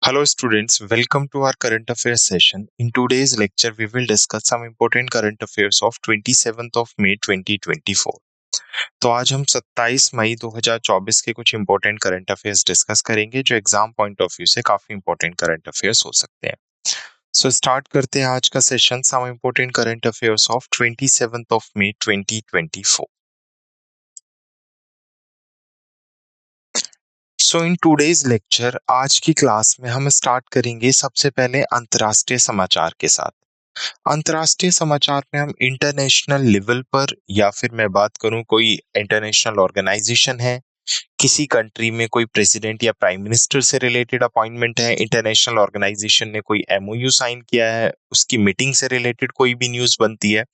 Hello students, welcome to our current affairs session. In today's lecture, we will discuss some important current affairs of 27th of May 2024. तो आज हम 27 मई 2024 के कुछ important current affairs discuss करेंगे जो exam point of view से काफी important current affairs हो सकते हैं। सो स्टार्ट करते हैं आज का session some important current affairs of 27th of May 2024. So in today's lecture आज की क्लास में हम स्टार्ट करेंगे सबसे पहले अंतर्राष्ट्रीय समाचार के साथ। अंतर्राष्ट्रीय समाचार में हम इंटरनेशनल लेवल पर या फिर मैं बात करूं कोई इंटरनेशनल ऑर्गेनाइजेशन है, किसी कंट्री में कोई प्रेसिडेंट या प्राइम मिनिस्टर से रिलेटेड अपॉइंटमेंट है, इंटरनेशनल ऑर्गेनाइजेशन ने कोई एमओयू साइन किया है, उसकी मीटिंग से रिलेटेड कोई भी न्यूज बनती है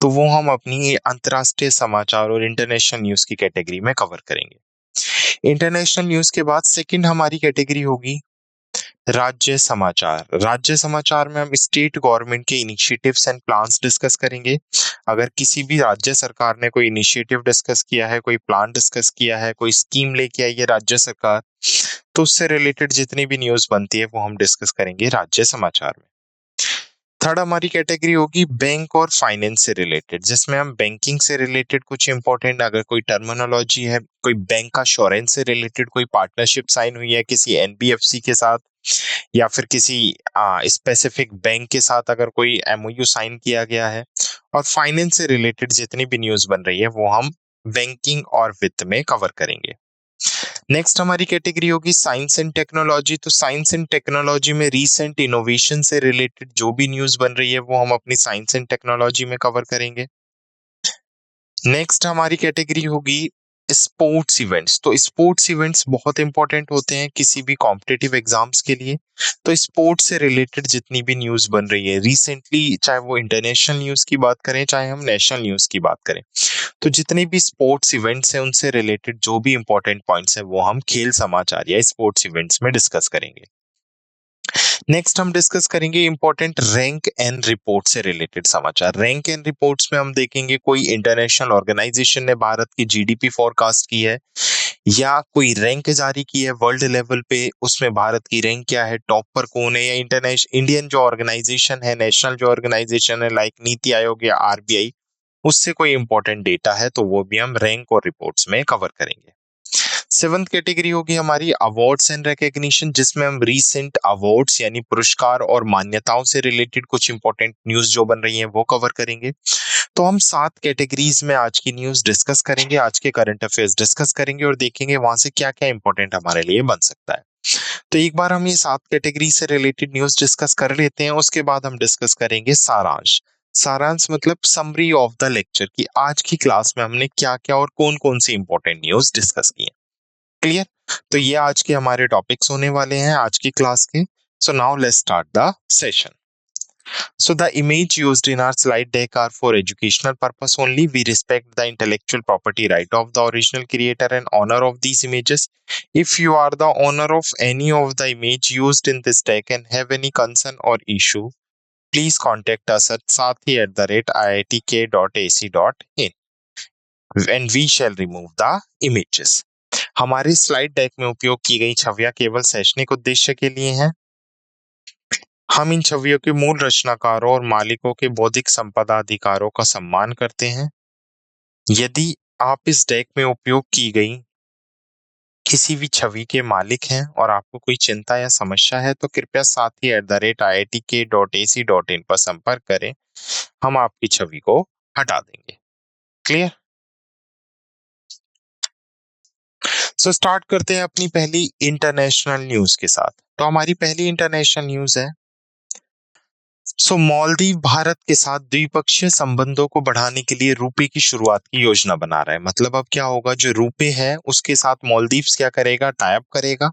तो वो हम अपनी अंतर्राष्ट्रीय समाचार और इंटरनेशनल न्यूज की कैटेगरी में कवर करेंगे। इंटरनेशनल न्यूज के बाद सेकंड हमारी कैटेगरी होगी राज्य समाचार। राज्य समाचार में हम स्टेट गवर्नमेंट के इनिशिएटिव्स एंड प्लान्स डिस्कस करेंगे। अगर किसी भी राज्य सरकार ने कोई इनिशिएटिव डिस्कस किया है, कोई प्लान डिस्कस किया है, कोई स्कीम लेके आई है राज्य सरकार, तो उससे रिलेटेड जितनी भी न्यूज बनती है वो हम डिस्कस करेंगे राज्य समाचार में। थर्ड हमारी कैटेगरी होगी बैंक और फाइनेंस से रिलेटेड, जिसमें हम बैंकिंग से रिलेटेड कुछ इंपॉर्टेंट अगर कोई टर्मिनोलॉजी है, कोई बैंक अश्योरेंस से रिलेटेड कोई पार्टनरशिप साइन हुई है किसी एनबीएफसी के साथ या फिर किसी स्पेसिफिक बैंक के साथ अगर कोई एमओयू साइन किया गया है, और फाइनेंस से रिलेटेड जितनी भी न्यूज बन रही है वो हम बैंकिंग और वित्त में कवर करेंगे। नेक्स्ट हमारी कैटेगरी होगी साइंस एंड टेक्नोलॉजी। तो साइंस एंड टेक्नोलॉजी में रीसेंट इनोवेशन से रिलेटेड जो भी न्यूज बन रही है वो हम अपनी साइंस एंड टेक्नोलॉजी में कवर करेंगे। नेक्स्ट हमारी कैटेगरी होगी स्पोर्ट्स इवेंट्स। तो स्पोर्ट्स इवेंट्स बहुत इंपॉर्टेंट होते हैं किसी भी कॉम्पिटिटिव एग्जाम्स के लिए। तो स्पोर्ट्स से रिलेटेड जितनी भी न्यूज बन रही है रिसेंटली, चाहे वो इंटरनेशनल न्यूज की बात करें चाहे हम नेशनल न्यूज की बात करें, तो जितने भी स्पोर्ट्स इवेंट्स हैं उनसे रिलेटेड जो भी इंपॉर्टेंट पॉइंट्स हैं वो हम खेल समाचार या स्पोर्ट्स इवेंट्स में डिस्कस करेंगे। नेक्स्ट हम डिस्कस करेंगे इंपॉर्टेंट रैंक एंड रिपोर्ट से रिलेटेड समाचार। रैंक एंड रिपोर्ट्स में हम देखेंगे कोई इंटरनेशनल ऑर्गेनाइजेशन ने भारत की जीडीपी फोरकास्ट की है या कोई रैंक जारी की है वर्ल्ड लेवल पे, उसमें भारत की रैंक क्या है, टॉप पर कौन है, या इंटरनेशनल इंडियन जो ऑर्गेनाइजेशन है, नेशनल जो ऑर्गेनाइजेशन है लाइक नीति आयोग या आरबीआई, उससे कोई इंपॉर्टेंट डेटा है तो वो भी हम रैंक और रिपोर्ट्स में कवर करेंगे। सेवंथ कैटेगरी होगी हमारी अवार्ड्स एंड रिकॉग्निशन, जिसमें हम रीसेंट अवार्ड्स यानी पुरस्कार और मान्यताओं से रिलेटेड कुछ इंपॉर्टेंट न्यूज जो बन रही हैं वो कवर करेंगे। तो हम 7 कैटेगरीज में आज की न्यूज डिस्कस करेंगे, आज के करंट अफेयर्स डिस्कस करेंगे और देखेंगे वहां से क्या क्या इंपॉर्टेंट हमारे लिए बन सकता है। तो एक बार हम ये 7 कैटेगरी से रिलेटेड न्यूज डिस्कस कर लेते हैं, उसके बाद हम डिस्कस करेंगे सारांश। सारांश मतलब समरी ऑफ द लेक्चर कि आज की क्लास में हमने क्या क्या और कौन कौन सी इंपॉर्टेंट न्यूज डिस्कस की है। क्लियर? तो ये आज के हमारे टॉपिक्स होने वाले हैं आज की क्लास के। So now let's start the session. So the image used in our slide deck are for educational purpose only. We respect the intellectual property right of the original creator and owner of these images. If you are the owner of any of the image used in this deck and have any concern or issue, please contact us at sathi@iitk.ac.in and we shall remove the images. हमारी slide deck में उपयोग की गई छवियां केवल शैक्षणिक उद्देश्य के लिए हैं। हम इन छवियों के मूल रचनाकारों और मालिकों के बौद्धिक संपदा अधिकारों का सम्मान करते हैं। यदि आप इस डेक में उपयोग की गई किसी भी छवि के मालिक हैं और आपको कोई चिंता या समस्या है तो कृपया sathi@iitk.ac.in पर संपर्क करें, हम आपकी छवि को हटा देंगे। क्लियर? सो स्टार्ट करते हैं अपनी पहली इंटरनेशनल न्यूज के साथ। तो हमारी पहली इंटरनेशनल न्यूज है मालदीव भारत के साथ द्विपक्षीय संबंधों को बढ़ाने के लिए रुपए की शुरुआत की योजना बना रहा है। मतलब अब क्या होगा, जो रुपए है उसके साथ मालदीव्स क्या करेगा, टाई अप करेगा।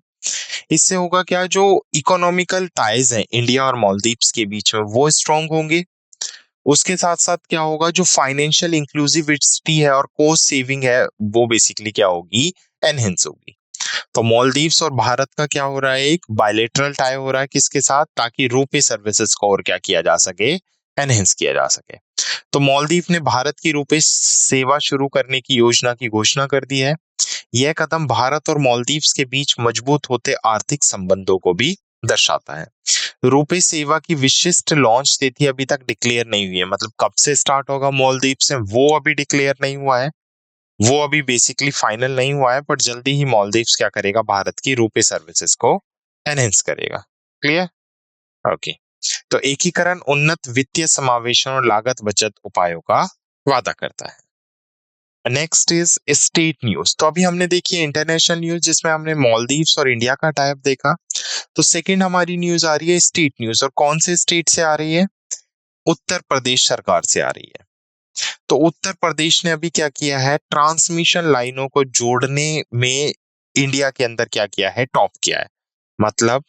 इससे होगा क्या, जो इकोनॉमिकल टाइज हैं इंडिया और मालदीव्स के बीच में वो स्ट्रांग होंगे। उसके साथ साथ क्या होगा, जो फाइनेंशियल इंक्लूसिविटी है और कॉस्ट सेविंग है वो बेसिकली क्या होगी, एनहेंस होगी। तो मालदीव्स और भारत का क्या हो रहा है, एक बायलेटरल टाई हो रहा है किसके साथ, ताकि रुपे सर्विसेज को और क्या किया जा सके, एनहेंस किया जा सके। तो मालदीव ने भारत की रुपे सेवा शुरू करने की योजना की घोषणा कर दी है। यह कदम भारत और मालदीव्स के बीच मजबूत होते आर्थिक संबंधों को भी दर्शाता है। रुपे सेवा की विशिष्ट लॉन्च तिथि अभी तक डिक्लेयर नहीं हुई है, मतलब कब से स्टार्ट होगा मालदीव से वो अभी डिक्लेयर नहीं हुआ है, वो अभी बेसिकली फाइनल नहीं हुआ है, बट जल्दी ही मालदीव्स क्या करेगा, भारत की रुपे सर्विसेज को एनहेंस करेगा। क्लियर? ओके। तो एकीकरण उन्नत वित्तीय समावेशन और लागत बचत उपायों का वादा करता है। Next is state news. तो अभी हमने देखी इंटरनेशनल न्यूज जिसमें हमने मालदीव्स और इंडिया का टाइप देखा। तो सेकंड हमारी न्यूज आ रही है स्टेट न्यूज, और कौन से स्टेट से आ रही है? उत्तर प्रदेश सरकार से आ रही है। तो उत्तर प्रदेश ने अभी क्या किया है, ट्रांसमिशन लाइनों को जोड़ने में इंडिया के अंदर क्या किया है, टॉप किया है। मतलब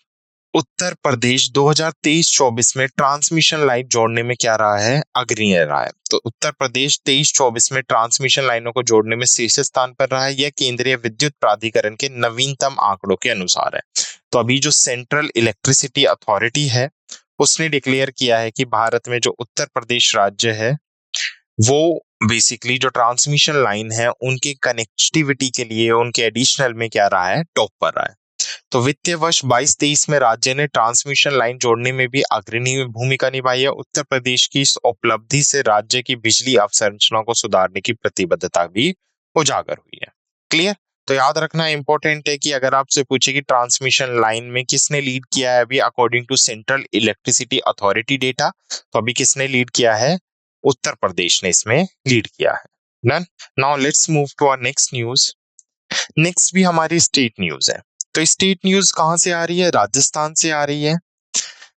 उत्तर प्रदेश 2023-24 में ट्रांसमिशन लाइन जोड़ने में क्या रहा है, अग्रणी रहा है। तो उत्तर प्रदेश 23-24 में ट्रांसमिशन लाइनों को जोड़ने में शीर्ष स्थान पर रहा है। यह केंद्रीय विद्युत प्राधिकरण के नवीनतम आंकड़ों के अनुसार है। तो अभी जो सेंट्रल इलेक्ट्रिसिटी अथॉरिटी है उसने डिक्लेयर किया है कि भारत में जो उत्तर प्रदेश राज्य है वो बेसिकली जो ट्रांसमिशन लाइन है उनकी कनेक्टिविटी के लिए उनके एडिशनल में क्या रहा है, टॉप पर रहा है। तो वित्तीय वर्ष 22-23 में राज्य ने ट्रांसमिशन लाइन जोड़ने में भी अग्रणी भूमिका निभाई है। उत्तर प्रदेश की इस उपलब्धि से राज्य की बिजली अवसंरचना को सुधारने की प्रतिबद्धता भी उजागर हुई है। क्लियर? तो याद रखना इंपॉर्टेंट है कि अगर आपसे पूछे कि ट्रांसमिशन लाइन में किसने लीड किया है अभी according to central electricity authority data, तो अभी किसने लीड किया है, उत्तर प्रदेश ने इसमें लीड किया है। Done. Now let's move to our next news. Next भी हमारी स्टेट न्यूज है। तो स्टेट न्यूज कहां से आ रही है, राजस्थान से आ रही है।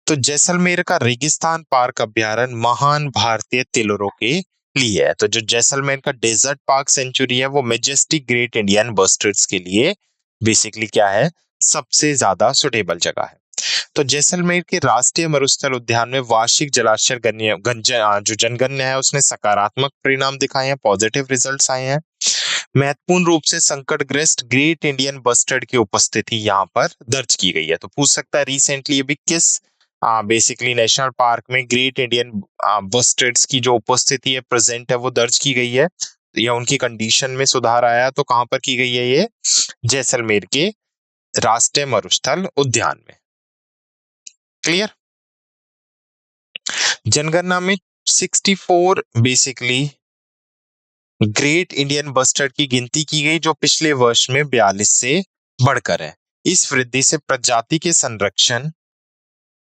तो जैसलमेर का रेगिस्तान पार्क अभ्यारण्य महान भारतीय तिलरों के लिए है। तो जो जैसलमेर का डेजर्ट पार्क सेंचुरी है वो मेजेस्टिक ग्रेट इंडियन बस्टर्ड्स के लिए बेसिकली क्या है, सबसे ज्यादा सुटेबल जगह है। तो जैसलमेर के राष्ट्रीय मरुस्थल उद्यान में वार्षिक जलाशय जो जनगणना है उसने सकारात्मक परिणाम दिखाए हैं, पॉजिटिव रिजल्ट्स आए हैं। महत्वपूर्ण रूप से संकटग्रस्त ग्रेट इंडियन बस्टर्ड की उपस्थिति यहाँ पर दर्ज की गई है। तो पूछ सकता है रिसेंटली अभी किस बेसिकली नेशनल पार्क में ग्रेट इंडियन बस्टर्ड्स की जो उपस्थिति है प्रेजेंट है वो दर्ज की गई है या उनकी कंडीशन में सुधार आया, तो कहां पर की गई है ये, जैसलमेर के राष्ट्रीय मरुस्थल उद्यान में। क्लियर? जनगणना में 64 बेसिकली ग्रेट इंडियन बस्टर्ड की गिनती की गई जो पिछले वर्ष में 42 से बढ़कर है। इस वृद्धि से प्रजाति के संरक्षण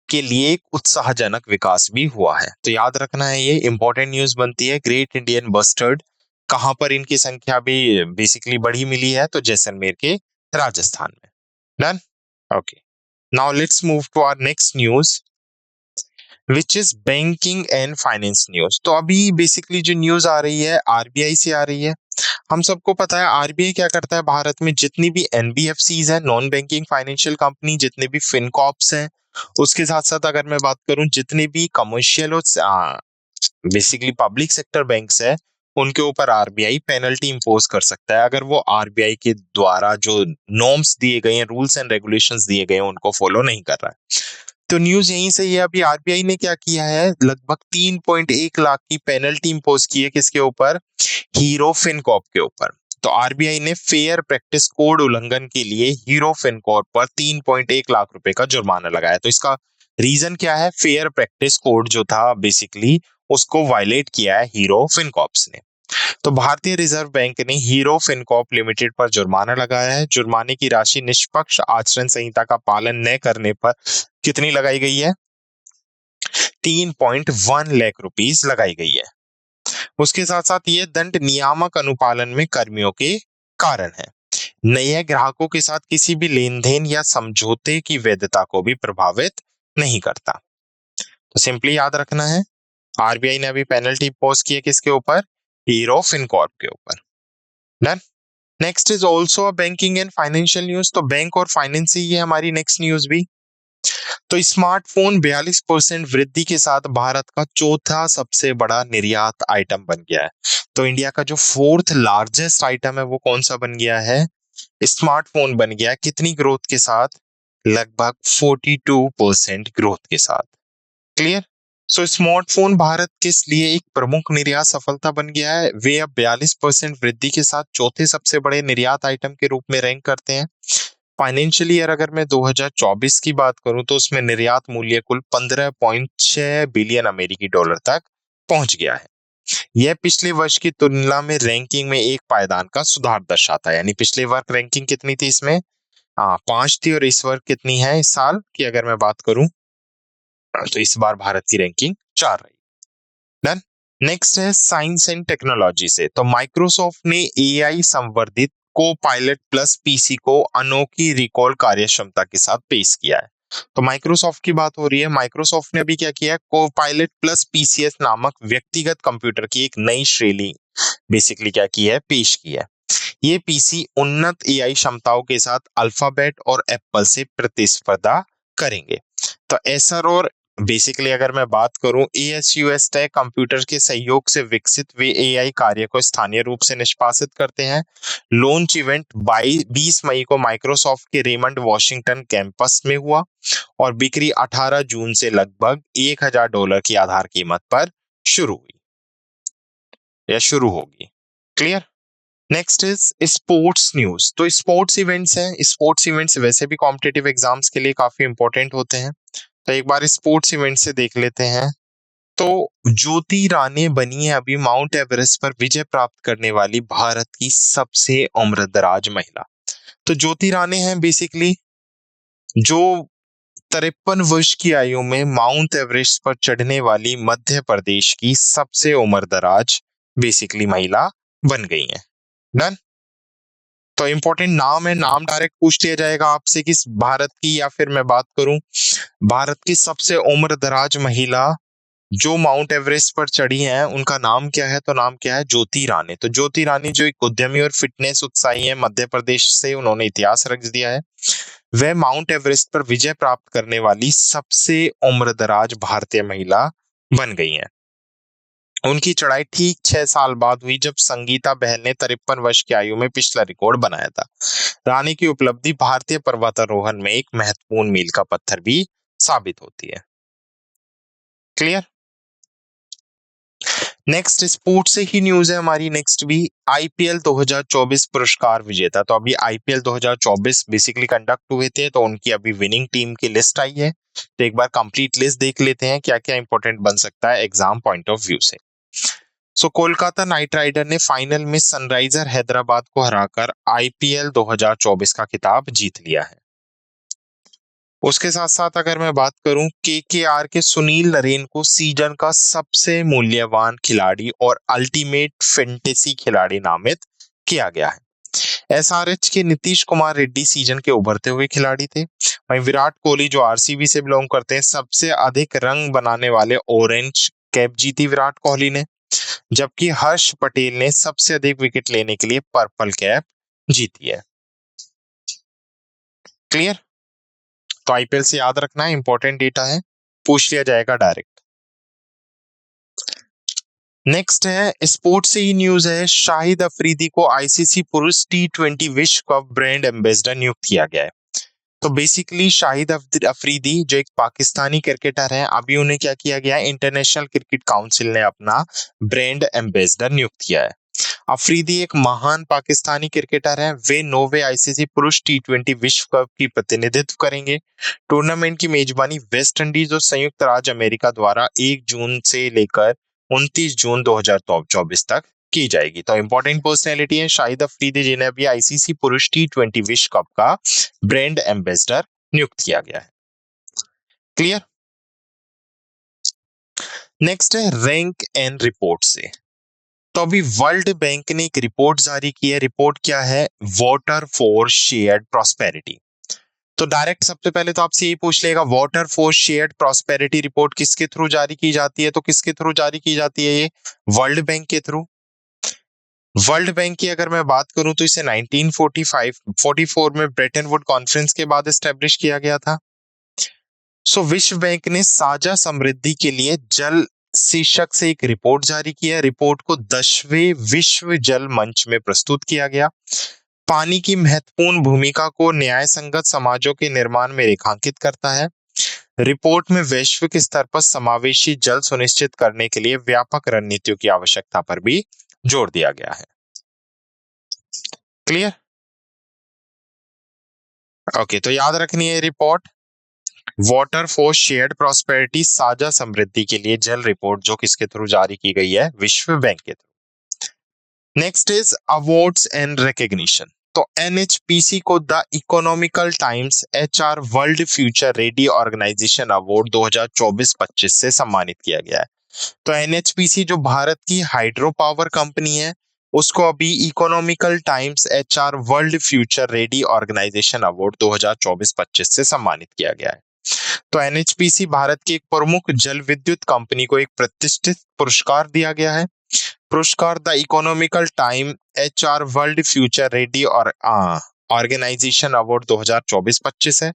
के लिए एक उत्साहजनक विकास भी हुआ है। तो याद रखना है, ये इंपॉर्टेंट न्यूज बनती है। ग्रेट इंडियन बस्टर्ड कहां पर इनकी संख्या भी बेसिकली बढ़ी मिली है, तो जैसलमेर के राजस्थान में। Done. Okay. Now let's move to our next news which is banking and finance news. तो अभी बेसिकली जो न्यूज आ रही है आरबीआई से आ रही है। हम सबको पता है आरबीआई क्या करता है, भारत में जितनी भी एनबीएफसीज है, नॉन बैंकिंग फाइनेंशियल कंपनी, जितने भी फिनकॉर्प्स हैं, उसके साथ साथ अगर मैं बात करूं जितने भी कमर्शियल और बेसिकली पब्लिक सेक्टर बैंक्स है उनके ऊपर आरबीआई पेनल्टी इंपोज कर सकता है अगर वो आरबीआई के द्वारा जो नॉर्म्स दिए गए हैं, रूल्स एंड रेगुलेशंस दिए गए हैं उनको फॉलो नहीं कर रहा है। तो न्यूज यहीं से ये अभी आरबीआई ने क्या किया है, लगभग 3.1 लाख की पेनल्टी इंपोज की है किसके ऊपर, हीरो फिनकॉर्प के ऊपर। तो आरबीआई ने फेयर प्रैक्टिस कोड उल्लंघन के लिए हीरो फिनकॉर्प पर 3.1 लाख रुपए का जुर्माना लगाया। तो इसका रीजन क्या है, फेयर प्रैक्टिस कोड जो था बेसिकली उसको वायलेट किया है हीरो फिनकॉर्प्स ने। तो भारतीय रिजर्व बैंक ने हीरो फिनकॉर्प लिमिटेड पर जुर्माना लगाया है। जुर्माने की राशि निष्पक्ष आचरण संहिता का पालन न करने पर कितनी लगाई गई है, 3.1 लाख रुपीस लगाई गई है। उसके साथ साथ ये दंड नियामक अनुपालन में कर्मियों के कारण है, नए ग्राहकों के साथ किसी भी लेन देन या समझौते की वैधता को भी प्रभावित नहीं करता। तो सिंपली याद रखना है, आरबीआई ने अभी पेनल्टी इम्पोज की है किसके ऊपर, हीरो फिनकॉर्प के ऊपर। Done. Next is also a banking and financial news. तो बैंक और फाइनेंस ही है हमारी नेक्स्ट न्यूज भी। तो स्मार्टफोन 42% वृद्धि के साथ भारत का चौथा सबसे बड़ा निर्यात आइटम बन गया है। तो इंडिया का जो फोर्थ लार्जेस्ट आइटम है वो कौन सा बन गया है, स्मार्टफोन बन गया है। कितनी ग्रोथ के साथ, लगभग 42% ग्रोथ के साथ। क्लियर? सो स्मार्टफोन भारत के लिए एक प्रमुख निर्यात सफलता बन गया है। वे अब 42% वृद्धि के साथ चौथे सबसे बड़े निर्यात आइटम के रूप में रैंक करते हैं। फाइनेंशियल ईयर अगर मैं 2024 की बात करूं तो उसमें निर्यात मूल्य कुल 15.6 बिलियन अमेरिकी डॉलर तक पहुंच गया है। यह पिछले वर्ष की तुलना में रैंकिंग में एक पायदान का सुधार दर्शाता है। यानी पिछले वर्ष रैंकिंग कितनी थी इसमें, 5 थी, और इस वर्ष कितनी है इस साल की अगर मैं बात करूं तो इस बार भारत की रैंकिंग 4 रही। डन। नेक्स्ट है साइंस एंड टेक्नोलॉजी से, तो माइक्रोसॉफ्ट ने एआई संवर्धित को पायलट प्लस पीसी को अनोखी रिकॉल कार्यक्षमता के साथ पेश किया है। तो माइक्रोसॉफ्ट की बात हो रही है। माइक्रोसॉफ्ट ने अभी क्या किया है, को पायलट प्लस पीसीएस नामक व्यक्तिगत कंप्यूटर की एक नई श्रेणी बेसिकली क्या की है, पेश की है। ये पीसी उन्नत एआई क्षमताओं के साथ अल्फाबेट और एप्पल से प्रतिस्पर्धा करेंगे। तो एसर और बेसिकली अगर मैं बात करूं, एएसयूएस टैग कंप्यूटर के सहयोग से विकसित वे एआई कार्य को स्थानीय रूप से निष्पादित करते हैं। लॉन्च इवेंट 20 मई को माइक्रोसॉफ्ट के रेमंड वॉशिंगटन कैंपस में हुआ और बिक्री 18 जून से लगभग $1000 की आधार कीमत पर शुरू हुई या शुरू होगी। Clear. Next is sports news. तो स्पोर्ट्स इवेंट्स हैं, स्पोर्ट्स इवेंट्स वैसे भी कॉम्पिटिटिव एग्जाम्स के लिए काफी इंपॉर्टेंट होते हैं। तो एक बार स्पोर्ट्स इवेंट से देख लेते हैं। तो ज्योति राणे बनी है अभी माउंट एवरेस्ट पर विजय प्राप्त करने वाली भारत की सबसे उम्रदराज महिला। तो ज्योति राणे हैं बेसिकली जो 53 वर्ष की आयु में माउंट एवरेस्ट पर चढ़ने वाली मध्य प्रदेश की सबसे उम्रदराज बेसिकली महिला बन गई है। डन। तो इंपॉर्टेंट नाम है, नाम डायरेक्ट पूछ लिया जाएगा आपसे कि भारत की, या फिर मैं बात करूं भारत की सबसे उम्रदराज महिला जो माउंट एवरेस्ट पर चढ़ी हैं उनका नाम क्या है, तो नाम क्या है, ज्योति राणे। तो ज्योति राणे जो एक उद्यमी और फिटनेस उत्साही है मध्य प्रदेश से, उन्होंने इतिहास रच दिया है। वह माउंट एवरेस्ट पर विजय प्राप्त करने वाली सबसे उम्रदराज भारतीय महिला बन गई हैं। उनकी चढ़ाई ठीक 6 साल बाद हुई जब संगीता बहल ने 53 वर्ष की आयु में पिछला रिकॉर्ड बनाया था। रानी की उपलब्धि भारतीय पर्वतारोहण में एक महत्वपूर्ण मील का पत्थर भी साबित होती है। क्लियर। नेक्स्ट स्पोर्ट्स से ही न्यूज है हमारी। नेक्स्ट भी आईपीएल 2024 पुरस्कार विजेता। तो अभी आईपीएल 2024 बेसिकली कंडक्ट हुए थे, तो उनकी अभी विनिंग टीम की लिस्ट आई है। तो एक बार कंप्लीट लिस्ट देख लेते हैं क्या क्या इंपॉर्टेंट बन सकता है एग्जाम पॉइंट ऑफ व्यू से। सो कोलकाता नाइट राइडर ने फाइनल में सनराइजर हैदराबाद को हराकर आईपीएल 2024 का खिताब जीत लिया है। उसके साथ साथ अगर मैं बात करूं, केकेआर के सुनील नरेन को सीजन का सबसे मूल्यवान खिलाड़ी और अल्टीमेट फैंटेसी खिलाड़ी नामित किया गया है। एसआरएच के नीतीश कुमार रेड्डी सीजन के उभरते हुए खिलाड़ी थे। वहीं विराट कोहली जो आरसीबी से बिलोंग करते हैं, सबसे अधिक रंग बनाने वाले ऑरेंज कैप जीती विराट कोहली ने, जबकि हर्ष पटेल ने सबसे अधिक विकेट लेने के लिए पर्पल कैप जीती है। क्लियर। तो आईपीएल से याद रखना है, इंपॉर्टेंट डेटा है, पूछ लिया जाएगा डायरेक्ट। नेक्स्ट है स्पोर्ट्स से ही न्यूज है। शाहिद अफरीदी को आईसीसी पुरुष टी20 विश्व कप ब्रांड एम्बेसडर नियुक्त किया गया है। तो बेसिकली शाहिद अफरीदी जो एक पाकिस्तानी क्रिकेटर है, अभी उन्हें क्या किया गया है, इंटरनेशनल क्रिकेट काउंसिल ने अपना ब्रांड एम्बेसडर नियुक्त किया है। अफरीदी एक महान पाकिस्तानी क्रिकेटर हैं। वे 9वें आईसीसी पुरुष टी20 विश्व कप की प्रतिनिधित्व करेंगे। टूर्नामेंट की मेजबानी वेस्ट इंडीज और संयुक्त राज्य अमेरिका द्वारा 1 जून से लेकर 29 जून 2024 तक की जाएगी। तो इंपॉर्टेंट पर्सनैलिटी है शाहिद अफरीदी, जिन्हें अभी आईसीसी पुरुष टी20 विश्व कप का ब्रांड एम्बेसडर नियुक्त किया गया है। क्लियर। नेक्स्ट है रैंक एंड रिपोर्ट से। तो अभी वर्ल्ड बैंक ने एक रिपोर्ट जारी की है। रिपोर्ट क्या है, वाटर फॉर शेयर्ड प्रॉस्पेरिटी। तो डायरेक्ट सबसे पहले तो आपसे यही पूछ लेगा, water for shared prosperity report किसके थ्रू जारी की जाती है, तो किसके थ्रू जारी की जाती है, ये वर्ल्ड बैंक के थ्रू। वर्ल्ड बैंक की अगर मैं बात करूं तो इसे 1944 में ब्रेटन वुड कॉन्फ्रेंस के बाद एस्टेब्लिश किया गया था। सो विश्व बैंक ने साझा समृद्धि के लिए जल शीर्षक से एक रिपोर्ट जारी किया। रिपोर्ट को 10वें विश्व जल मंच में प्रस्तुत किया गया। पानी की महत्वपूर्ण भूमिका को न्याय संगत समाजों के निर्माण में रेखांकित करता है। रिपोर्ट में वैश्विक स्तर पर समावेशी जल सुनिश्चित करने के लिए व्यापक रणनीतियों की आवश्यकता पर भी जोर दिया गया है। क्लियर। ओके, तो याद रखनी है report, water for shared prosperity, साझा समृद्धि के लिए जल रिपोर्ट, जो किसके थ्रू जारी की गई है, विश्व बैंक के थ्रू। Next is awards and recognition. तो एनएचपीसी को the Economical Times HR world future ready organisation award 2024-25 से सम्मानित किया गया है। तो एनएचपीसी जो भारत की हाइड्रो पावर कंपनी है, उसको अभी Economical Times HR world future ready organisation award 2024-25 से सम्मानित किया गया है। तो एनएचपीसी भारत की एक प्रमुख जल विद्युत कंपनी को एक प्रतिष्ठित पुरस्कार दिया गया है। पुरस्कार the Economical Time HR world future ready और ऑर्गेनाइजेशन अवार्ड 2024-25 है।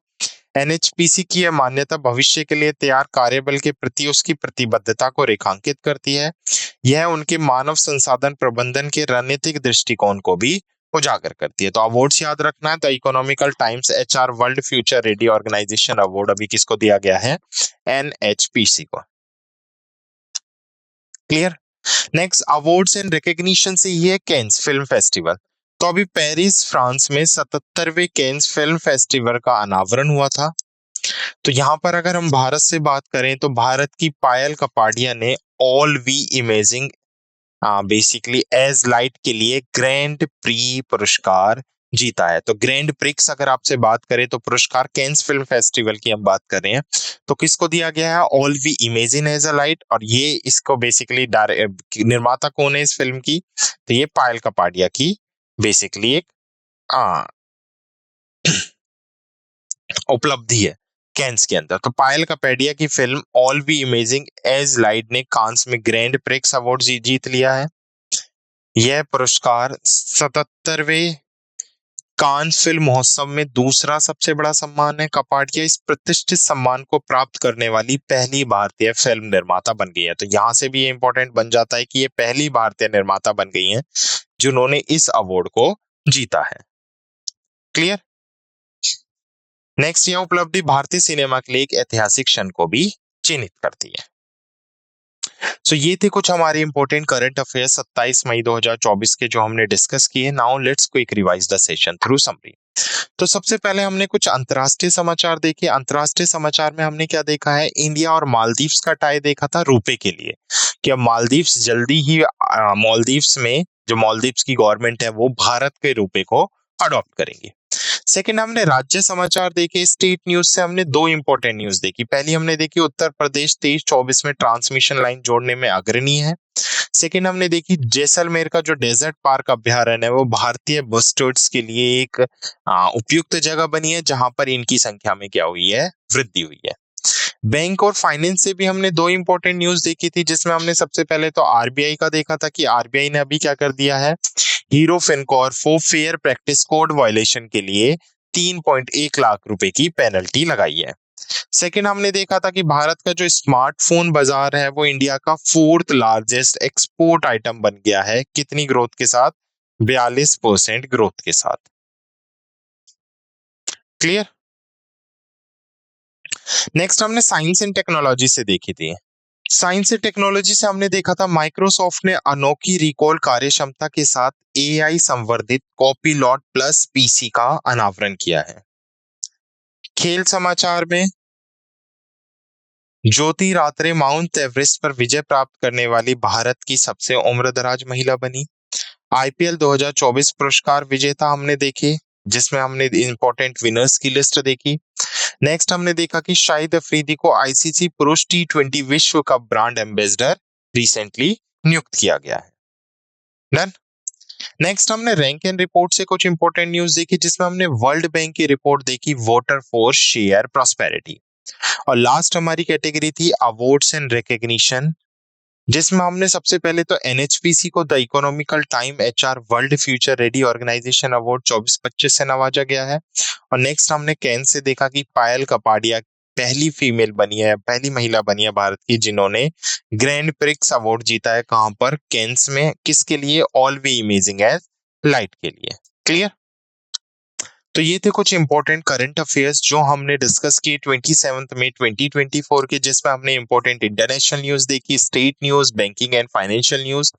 एनएचपीसी की यह मान्यता भविष्य के लिए तैयार कार्यबल के प्रति उसकी प्रतिबद्धता को रेखांकित करती है। यह उनके मानव संसाधन प्रबंधन के रणनीतिक दृष्टिकोण को भी उजागर करती है। तो अवार्ड्स याद रखना है, the Economical Times HR world future ready organisation award अभी किसको दिया गया है, एनएचपीसी को। Clear. Next awards and recognition से ये है कैंस फिल्म फेस्टिवल। तो अभी पेरिस फ्रांस में 77वें कैंस फिल्म फेस्टिवल का अनावरण हुआ था। तो यहाँ पर अगर हम भारत से बात करें तो भारत की पायल कपाडिया ने all we imaging basically as light के लिए ग्रैंड प्री पुरस्कार जीता है। तो ग्रैंड प्रिक्स अगर आपसे बात करें तो पुरस्कार कैंस फिल्म फेस्टिवल की हम बात कर रहे हैं, तो किसको दिया गया है, all we imagine as a light. और ये इसको बेसिकली निर्माता कौन है इस फिल्म की, तो ये पायल कपाडिया की बेसिकली एक आ, उपलब्धि है कैंस के अंदर। तो पायल कपाडिया की film all we imaging as light ने कांस में ग्रैंड प्रिक्स अवार्ड जीत लिया है। यह पुरस्कार 77वें कांस फिल्म महोत्सव में दूसरा सबसे बड़ा सम्मान है। कपाडिया इस प्रतिष्ठित सम्मान को प्राप्त करने वाली पहली भारतीय फिल्म निर्माता बन गई है। तो यहां से भी ये इंपॉर्टेंट बन जाता है कि ये पहली भारतीय निर्माता बन गई हैं जिन्होंने इस अवार्ड को जीता है। क्लियर। नेक्स्ट, यह उपलब्धि भारतीय सिनेमा के लिए एक ऐतिहासिक क्षण को भी चिन्हित करती है। सो ये थे कुछ हमारे इंपॉर्टेंट करंट अफेयर्स 27 मई 2024 के जो हमने डिस्कस किए। Now let's quick revise the session through summary. तो सबसे पहले हमने कुछ अंतर्राष्ट्रीय समाचार देखे। अंतर्राष्ट्रीय समाचार में हमने क्या देखा है, इंडिया और मालदीव्स का टाई देखा था रुपए के लिए, कि अब मालदीव्स जल्दी ही मालदीव्स में जो मालदीव्स की गवर्नमेंट है वो भारत के रुपए को अडॉप्ट करेंगे। सेकंड, हमने राज्य समाचार देखे। स्टेट न्यूज से हमने दो इंपॉर्टेंट न्यूज देखी। पहली हमने देखी उत्तर प्रदेश 23-24 में ट्रांसमिशन लाइन जोड़ने में अग्रणी है। सेकंड, हमने देखी जैसलमेर का जो डेजर्ट पार्क अभ्यारण्य है वो भारतीय बस्टर्ड्स के लिए एक उपयुक्त जगह बनी है, जहां पर इनकी संख्या में क्या हुई है, वृद्धि हुई है। बैंक और फाइनेंस से भी हमने दो इंपॉर्टेंट न्यूज देखी थी, जिसमें हमने सबसे पहले तो आरबीआई का देखा था कि आरबीआई ने अभी क्या कर दिया है, hero Fincorp for fair practice code violation के लिए 3.1 लाख रुपए की पेनल्टी लगाई है। सेकंड, हमने देखा था कि भारत का जो स्मार्टफोन बाजार है वो इंडिया का 4th लार्जेस्ट एक्सपोर्ट आइटम बन गया है। कितनी ग्रोथ के साथ, 42% ग्रोथ के साथ। क्लियर। नेक्स्ट, हमने साइंस एंड टेक्नोलॉजी से देखी थी। साइंस एंड टेक्नोलॉजी से हमने देखा था माइक्रोसॉफ्ट ने अनोखी रिकॉल कार्यक्षमता के साथ एआई संवर्धित कॉपीलॉट प्लस पीसी का अनावरण किया है। खेल समाचार में ज्योति रात्रे माउंट एवरेस्ट पर विजय प्राप्त करने वाली भारत की सबसे उम्रदराज महिला बनी। आईपीएल 2024 पुरस्कार विजेता हमने देखे, जिसमें हमने इंपॉर्टेंट विनर्स की लिस्ट देखी। नेक्स्ट, हमने देखा कि शाहिद अफरीदी को आईसीसी पुरुष टी20 विश्व कप ब्रांड एम्बेसडर रिसेंटली नियुक्त किया गया है। डन। नेक्स्ट, हमने रैंक एंड रिपोर्ट से कुछ इंपॉर्टेंट न्यूज देखी, जिसमें हमने वर्ल्ड बैंक की रिपोर्ट देखी, वोटर फॉर शेयर प्रॉस्पेरिटी। और लास्ट हमारी कैटेगरी थी अवार्ड्स एंड रिकग्निशन, जिसमें हमने सबसे पहले तो एनएचपीसी को the Economical Time HR world future ready organisation award 24-25 से नवाजा गया है। और नेक्स्ट, हमने कैन से देखा कि पायल कपाडिया पहली फीमेल बनी है, पहली महिला बनी है भारत की जिन्होंने ग्रैंड प्रिक्स अवार्ड जीता है। कहां पर, कैंस में। किसके लिए, all we imaging as light के लिए। क्लियर। तो ये थे कुछ इंपॉर्टेंट करंट अफेयर्स जो हमने डिस्कस किए 27 मई 2024 के, जिसमें हमने इंपॉर्टेंट इंटरनेशनल न्यूज देखी, state news, banking and financial news,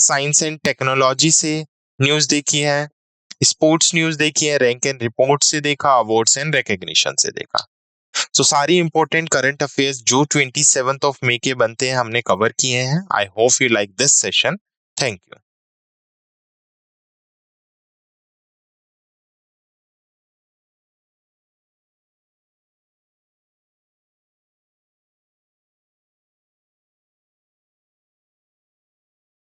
science and technology से न्यूज देखी है, स्पोर्ट्स न्यूज़ देखी है, रैंक एंड रिपोर्ट से देखा, अवार्ड्स एंड रिकॉग्निशन से देखा। तो सारी इंपॉर्टेंट करंट अफेयर्स जो 27th ऑफ मई के बनते हैं हमने कवर किए हैं। I hope you like this session. Thank you.